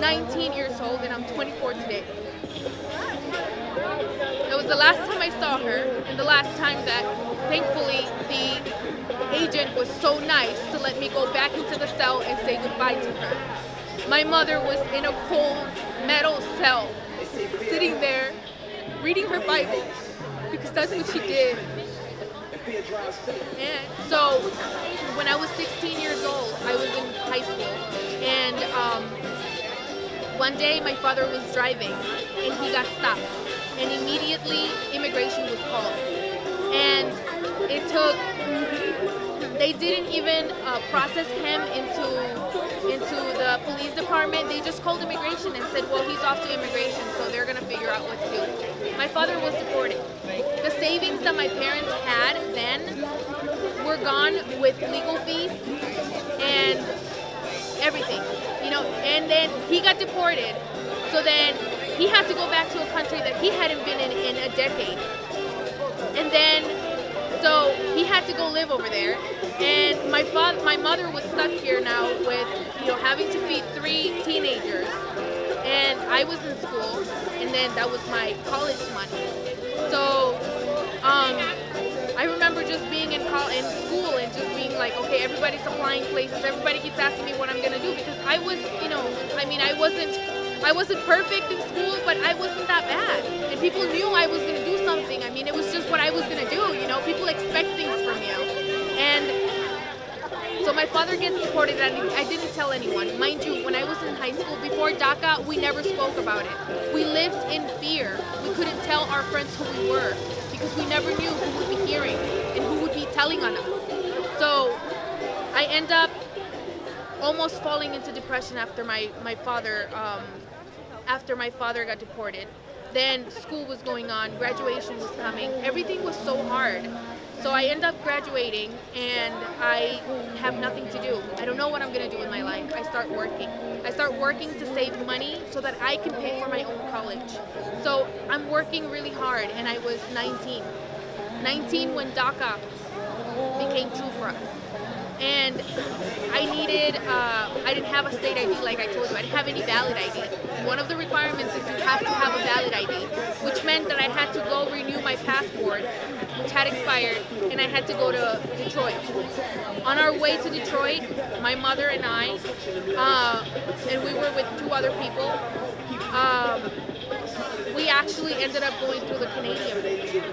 19 years old and I'm 24 today. It was the last time I saw her and the last time that, thankfully, the agent was so nice to let me go back into the cell and say goodbye to her. My mother was in a cold metal cell, sitting there, reading her Bible, because that's what she did. And so, when I was 16 years old, I was in high school, and one day my father was driving, and he got stopped, and immediately immigration was called, and it took, they didn't even process him into the police department. They just called immigration and said, well, he's off to immigration, so they're gonna figure out what to do. My father was deported. The savings that my parents had then were gone with legal fees and everything, and then he got deported. So then he had to go back to a country that he hadn't been in a decade. And then, so he had to go live over there. And my mother was stuck here now with, having to feed 3 teenagers. And I was in school, and then that was my college money. So, I remember just being in school and just being like, okay, everybody's applying places. Everybody keeps asking me what I'm gonna do, because I was, I wasn't perfect in school, but I wasn't that bad. And people knew I was gonna do something. It was just what I was gonna do. People expect things from you. And so my father gets deported, and I didn't tell anyone. Mind you, when I was in high school, before Daca, we never spoke about it. We lived in fear. We couldn't tell our friends who we were, because we never knew who would be hearing and who would be telling on us. So I end up almost falling into depression after my father got deported. Then school was going on, graduation was coming. Everything was so hard. So I end up graduating, and I have nothing to do. I don't know what I'm gonna do in my life. I start working. I start working to save money so that I can pay for my own college. So I'm working really hard, and I was 19. 19 when Daca became true for us. And I didn't have a state ID like I told you. I didn't have any valid ID. One of the requirements is you have to have a valid ID, which meant that I had to go renew my passport, which had expired, and I had to go to Detroit. On our way to Detroit, my mother and I, and we were with 2 other people, we actually ended up going through the Canadian Bridge.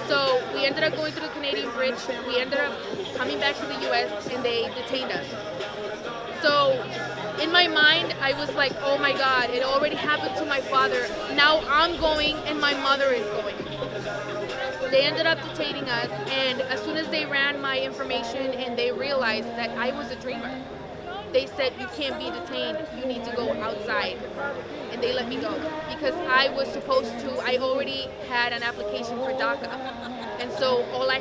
So we ended up going through the Canadian Bridge, we ended up coming back to the US, and they detained us. So in my mind, I was like, oh my God, it already happened to my father. Now I'm going, and my mother is going. They ended up detaining us, and as soon as they ran my information and they realized that I was a dreamer, they said, you can't be detained, you need to go outside. And they let me go, because I was supposed to, I already had an application for Daca. And so all I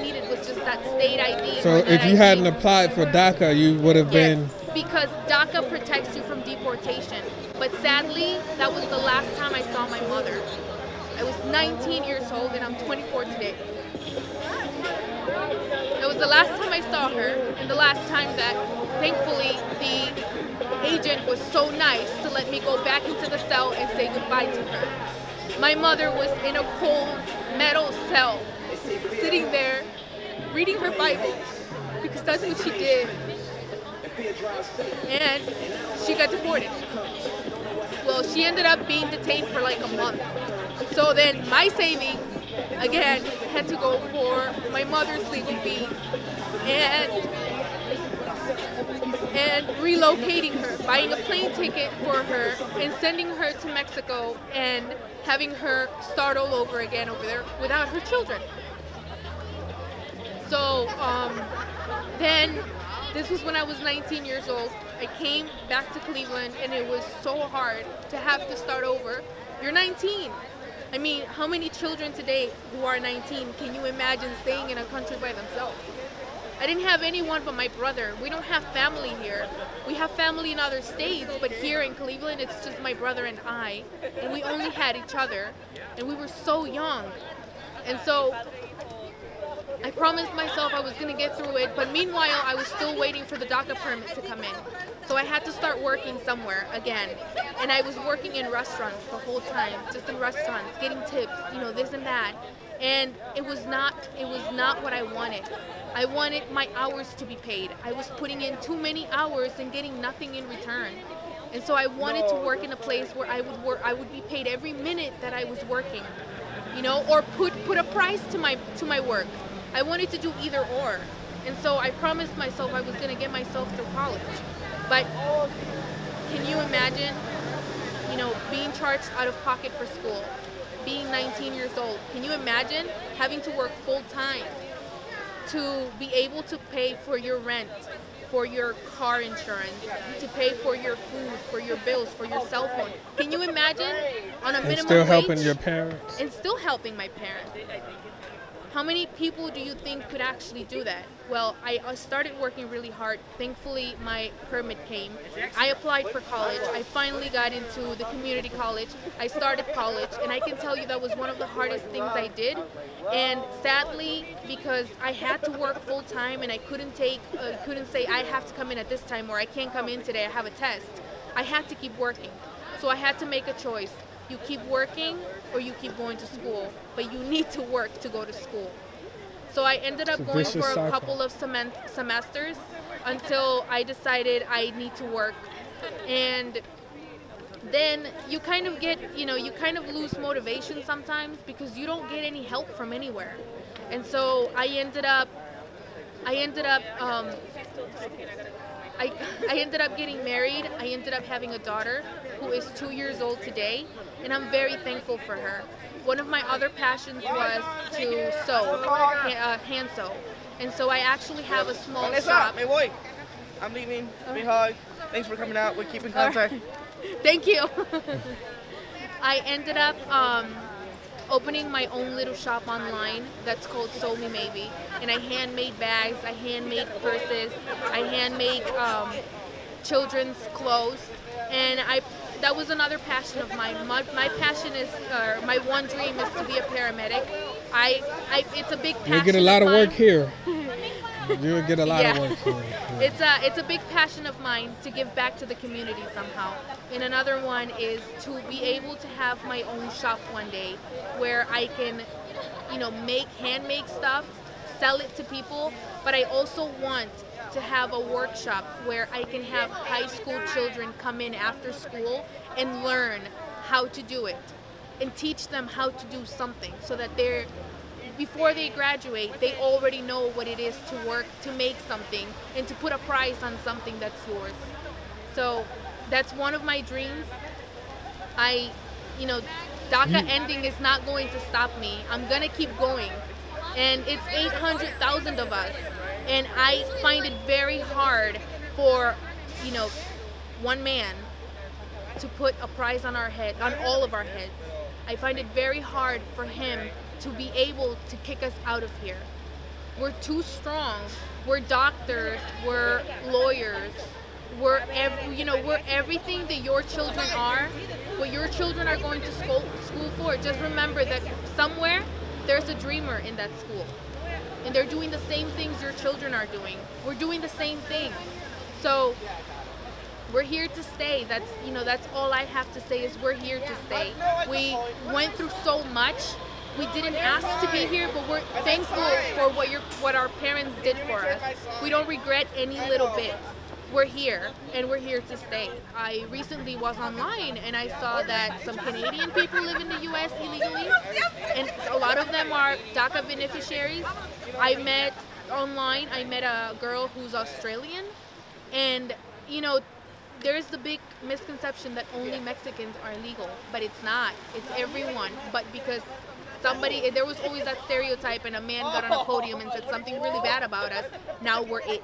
needed was just that state ID. So if you hadn't applied for Daca, you would have been... because Daca protects you from deportation. But sadly, that was the last time I saw my mother. I was 19 years old, and I'm 24 today. It was the last time I saw her, and the last time that, thankfully, the agent was so nice to let me go back into the cell and say goodbye to her. My mother was in a cold metal cell, sitting there, reading her Bible, because that's what she did. And she got deported. Well, she ended up being detained for like a month. So then my savings, again, had to go for my mother's legal fees and relocating her, buying a plane ticket for her, and sending her to Mexico and having her start all over again over there without her children. So then this was when I was 19 years old. I came back to Cleveland, and it was so hard to have to start over. You're 19. I mean, how many children today who are 19 can you imagine staying in a country by themselves? I didn't have anyone but my brother. We don't have family here. We have family in other states, but here in Cleveland, it's just my brother and I. And we only had each other, and we were so young. And so I promised myself I was going to get through it, but meanwhile, I was still waiting for the DACA permit to come in. So I had to start working somewhere again. And I was working in restaurants the whole time, just in restaurants, getting tips, this and that. And it was not what I wanted. I wanted my hours to be paid. I was putting in too many hours and getting nothing in return. And so I wanted to work in a place where I would be paid every minute that I was working, or put a price to my work. I wanted to do either or. And so I promised myself I was going to get myself through college. But can you imagine, being charged out of pocket for school, being 19 years old? Can you imagine having to work full time to be able to pay for your rent, for your car insurance, to pay for your food, for your bills, for your cell phone? Can you imagine on a minimum wage? And still helping your parents. And still helping my parents. How many people do you think could actually do that? Well, I started working really hard. Thankfully, my permit came. I applied for college. I finally got into the community college. I started college, and I can tell you that was one of the hardest things I did. And sadly, because I had to work full time and I couldn't say I have to come in at this time or I can't come in today, I have a test. I had to keep working. So I had to make a choice. You keep working or you keep going to school, but you need to work to go to school. So I ended up going for a couple of semesters until I decided I need to work. And then you kind of get, you kind of lose motivation sometimes because you don't get any help from anywhere. And so I ended up getting married. I ended up having a daughter who is 2 years old today, and I'm very thankful for her. One of my other passions was to sew, hand sew. And so I actually have a small shop. I'm leaving. Big hug. Thanks for coming out. We'll keep in contact. Thank you. I ended up opening my own little shop online that's called Sew Me Maybe. And I handmade bags, I handmade purses, I handmade children's clothes. And that was another passion of mine. My passion is, my one dream is to be a paramedic. It's a big passion. You get a lot of work here. You get a lot of work here. It's a big passion of mine to give back to the community somehow. And another one is to be able to have my own shop one day where I can, handmake stuff, sell it to people. But I also want to have a workshop where I can have high school children come in after school and learn how to do it and teach them how to do something so that before they graduate, they already know what it is to work, to make something, and to put a price on something that's yours. So that's one of my dreams. DACA ending is not going to stop me. I'm going to keep going. And it's 800,000 of us. And I find it very hard for, one man to put a price on our head, on all of our heads. I find it very hard for him to be able to kick us out of here. We're too strong. We're doctors. We're lawyers. We're everything that your children are. What your children are going to school for. Just remember that somewhere there's a dreamer in that school, and they're doing the same things your children are doing. We're doing the same things. So we're here to stay. That's all I have to say is we're here to stay. We went through so much. We didn't ask to be here, but we're thankful for what our parents did for us. We don't regret any little bit. We're here, and we're here to stay. I recently was online, and I saw that some Canadian people live in the U.S. illegally, and a lot of them are DACA beneficiaries. I met a girl who's Australian, and, there's the big misconception that only Mexicans are illegal, but it's not. It's everyone, but because there was always that stereotype, and a man got on a podium and said something really bad about us. Now we're it.